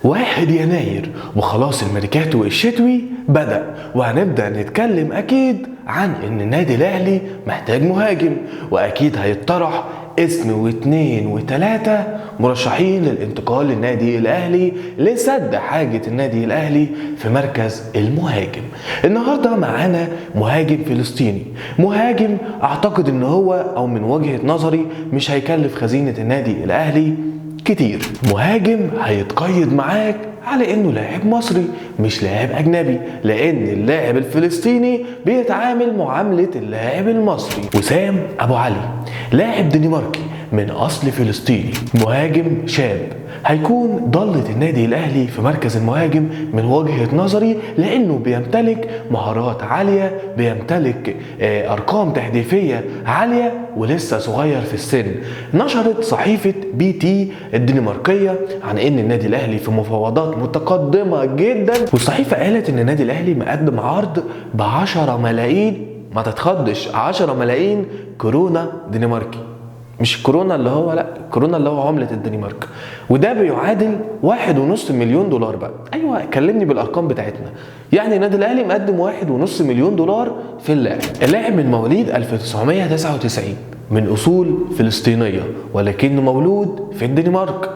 1 يناير وخلاص الميركاتو الشتوي بدأ، وهنبدأ نتكلم أكيد عن إن النادي الأهلي محتاج مهاجم، وأكيد هيطرح اسم واثنين وثلاثة مرشحين للانتقال للنادي الأهلي لسد حاجة النادي الأهلي في مركز المهاجم. النهاردة معانا مهاجم فلسطيني، مهاجم أعتقد إن هو أو من وجهة نظري مش هيكلف خزينة النادي الأهلي كتير. مهاجم هيتقيد معاك على انه لاعب مصري مش لاعب اجنبي، لان اللاعب الفلسطيني بيتعامل معاملة اللاعب المصري. وسام ابو علي لاعب دنماركي من اصل فلسطيني، مهاجم شاب هيكون ضلة النادي الاهلي في مركز المهاجم من وجهة نظري، لانه بيمتلك مهارات عالية، بيمتلك ارقام تهديفية عالية، ولسه صغير في السن. نشرت صحيفة BT الدنماركية عن ان النادي الاهلي في مفاوضات متقدمة جدا، والصحيفة قالت ان النادي الاهلي مقدم عرض ب10 ملايين، ما تتخضش، 10 ملايين كورونا دنماركي، مش كورونا اللي هو، لا كورونا اللي هو عملة الدنمارك، وده بيعادل 1.5 مليون دولار. بقى ايوه كلمني بالارقام بتاعتنا. يعني النادي الاهلي مقدم 1.5 مليون دولار في اللاعب من مواليد 1999 من اصول فلسطينية، ولكنه مولود في الدنمارك.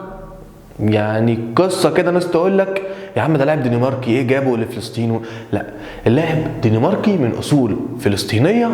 يعني قصة كده ناس تقول لك يا عم ده لاعب دنماركي ايه جابه لفلسطين؟ لا، اللاعب دنماركي من اصول فلسطينية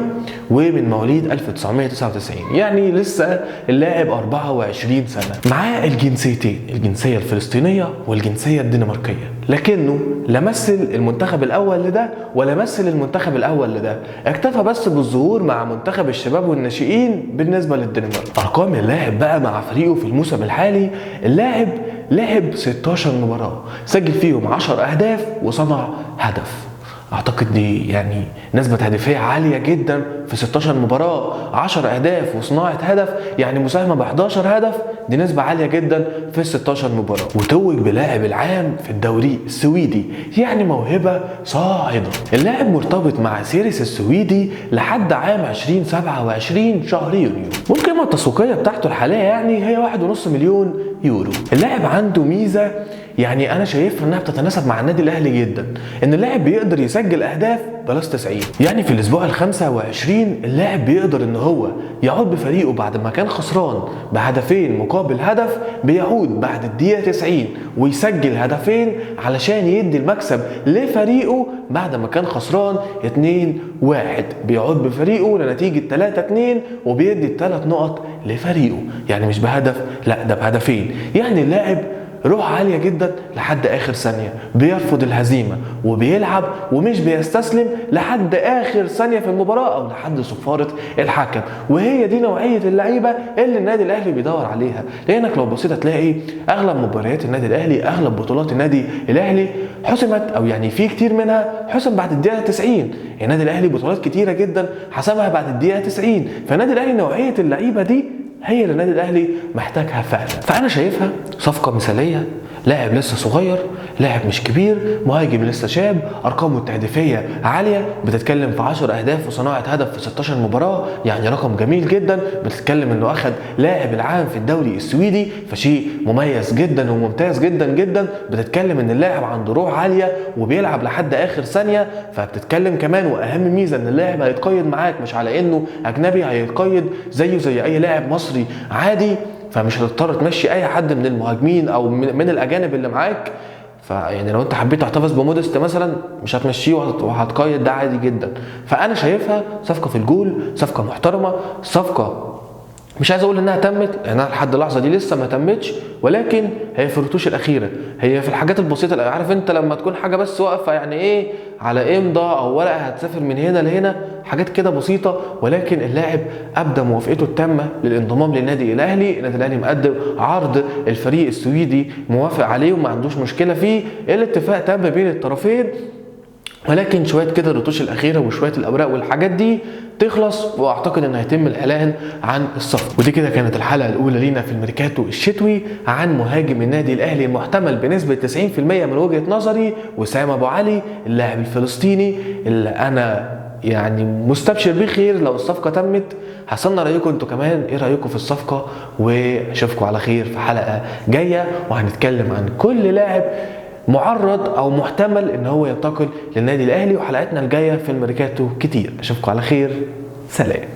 ومن مواليد 1999، يعني لسه اللاعب 24 سنة. معاه الجنسيتين، الجنسية الفلسطينية والجنسية الدنماركية، لكنه لا مثل المنتخب الاول لده ولا مثل المنتخب الاول لده، اكتفى بس بالظهور مع منتخب الشباب والناشئين بالنسبة للدنمارك. ارقام اللاعب بقى مع فريقه في الموسم الحالي، اللاعب لعب 16 مباراة، سجل فيهم 10 أهداف وصنع هدف. أعتقد دي يعني نسبة هدفية عالية جدا في 16 مباراة، 10 أهداف وصناعة هدف، يعني مساهمة ب 11 هدف، دي نسبة عالية جدا في 16 مباراة. وتوج بلاعب العام في الدوري السويدي، يعني موهبة صاعدة. اللاعب مرتبط مع سيريس السويدي لحد عام 2027 شهر يونيو، والقيمة التسويقية بتاعته الحالية يعني هي 1.5 مليون يورو. اللاعب عنده ميزة يعني انا شايفها انها بتتناسب مع النادي الاهلي جدا، ان اللاعب بيقدر يسجل اهداف بلس 90. يعني في الاسبوع ال25 اللاعب بيقدر ان هو يعود بفريقه بعد ما كان خسران بهدفين مقابل هدف، بيعود بعد الدقيقة 90 ويسجل هدفين علشان يدي المكسب لفريقه بعد ما كان خسران 2-1، بيعود بفريقه لنتيجة 3-2 وبيدي ال3 نقط لفريقه، يعني مش بهدف، لا ده بهدفين. يعني اللاعب روح عالية جدا لحد اخر ثانية، بيرفض الهزيمة وبيلعب ومش بيستسلم لحد اخر ثانية في المباراة او لحد صفارة الحكم. وهي دي نوعية اللعيبة اللي النادي الاهلي بيدور عليها، لانك لو بصيت هتلاقي اغلب مباريات النادي الاهلي، اغلب بطولات النادي الاهلي حسمت، او يعني في كتير منها حسم بعد الدقيقة 90. النادي الاهلي بطولات كتيرة جدا حسمها بعد الدقيقة 90، فالنادي الاهلي نوعية اللعيبة دي هي اللي النادي الاهلي محتاجها فعلا. فانا شايفها صفقه مثاليه، لاعب لسه صغير، لاعب مش كبير، مهاجم لسه شاب، ارقامه التهديفيه عاليه، بتتكلم في 10 اهداف وصناعه هدف في 16 مباراه، يعني رقم جميل جدا. بتتكلم انه اخذ لاعب العام في الدوري السويدي، فشيء مميز جدا وممتاز جدا جدا. بتتكلم ان اللاعب عنده روح عاليه وبيلعب لحد اخر ثانيه، فبتتكلم كمان واهم ميزه ان اللاعب هيتقيد معاك مش على انه اجنبي، هيتقيد زيه زي اي لاعب مصري عادي، فمش هتضطر تمشي اي حد من المهاجمين او من الاجانب اللي معاك. فيعني لو انت حبيت تحتفظ بمودست مثلا مش هتمشيه وهتقيد ده عادي جدا. فانا شايفها صفقه في الجول، صفقه محترمه، صفقه مش عايز اقول انها تمت لانها لحد اللحظه دي لسه ما تمتش، ولكن هي في الرتوش الاخيره، هي في الحاجات البسيطه. عارف انت لما تكون حاجه بس واقفه يعني ايه على امضى او ورقه هتسافر من هنا لهنا، حاجات كده بسيطه، ولكن اللاعب ابدى موافقته التامه للانضمام للنادي الاهلي. النادي الاهلي مقدم عرض، الفريق السويدي موافق عليه وما عندوش مشكله فيه، الاتفاق تم بين الطرفين، ولكن شويه كده الرتوش الاخيره وشويه الاوراق والحاجات دي تخلص، واعتقد ان هيتم الاعلان عن الصفقه. ودي كده كانت الحلقه الاولى لينا في الميركاتو الشتوي عن مهاجم النادي الاهلي المحتمل بنسبه 90% من وجهه نظري، وسام ابو علي، اللاعب الفلسطيني اللي انا يعني مستبشر بخير لو الصفقة تمت. هستنى رأيكم انتوا كمان، ايه رأيكم في الصفقة؟ واشوفكم على خير في حلقة جاية، وهنتكلم عن كل لاعب معرض او محتمل ان هو ينتقل للنادي الاهلي. وحلقتنا الجاية في الميركاتو كتير. اشوفكم على خير، سلام.